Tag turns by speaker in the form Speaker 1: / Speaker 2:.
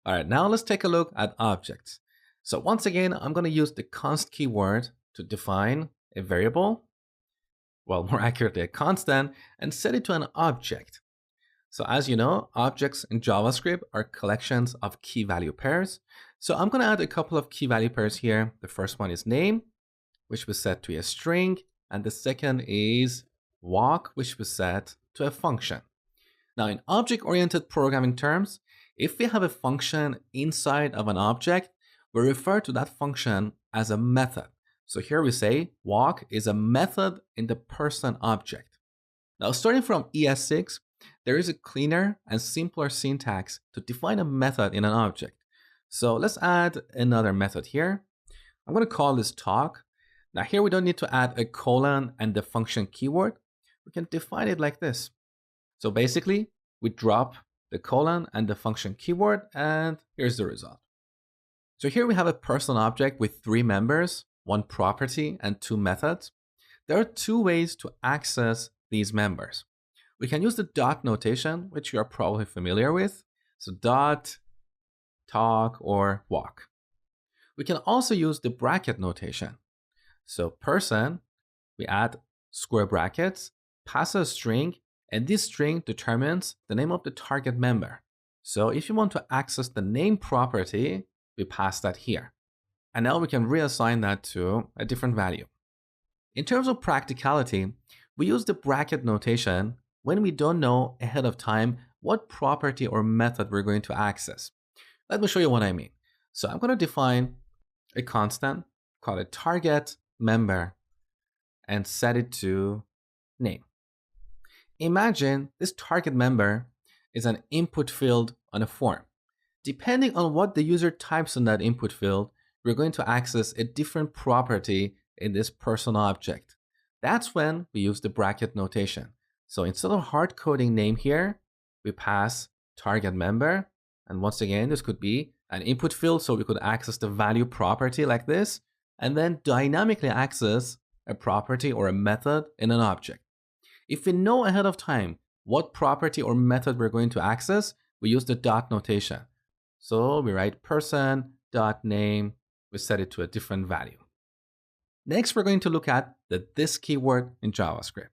Speaker 1: All right, now let's take a look at objects. So once again, I'm going to use the const keyword to define a variable, well, more accurately, a constant, and set it to an object. So as you know, objects in JavaScript are collections of key value pairs. So I'm going to add a couple of key value pairs here. The first one is name, which we set to a string, and the second is walk, which we set to a function. Now, in object-oriented programming terms, if we have a function inside of an object, we refer to that function as a method. So here we say walk is a method in the person object. Now, starting from ES6, there is a cleaner and simpler syntax to define a method in an object. So let's add another method here. I'm going to call this talk. Now here we don't need to add a colon and the function keyword. We can define it like this. So basically, we drop the colon and the function keyword, and here's the result. So here we have a person object with 3 members, 1 property, and 2 methods. There are 2 ways to access these members. We can use the dot notation, which you are probably familiar with. So dot, talk, or walk. We can also use the bracket notation. So person, we add square brackets, pass a string, and this string determines the name of the target member. So if you want to access the name property, we pass that here. And now we can reassign that to a different value. In terms of practicality, we use the bracket notation when we don't know ahead of time what property or method we're going to access. Let me show you what I mean. So I'm going to define a constant, call it target member, and set it to name. Imagine this target member is an input field on a form. Depending on what the user types in that input field, we're going to access a different property in this person object. That's when we use the bracket notation. So instead of hard coding name here, we pass target member. And once again, this could be an input field, so we could access the value property like this, and then dynamically access a property or a method in an object. If we know ahead of time what property or method we're going to access, we use the dot notation. So we write person.name, we set it to a different value. Next, we're going to look at the this keyword in JavaScript.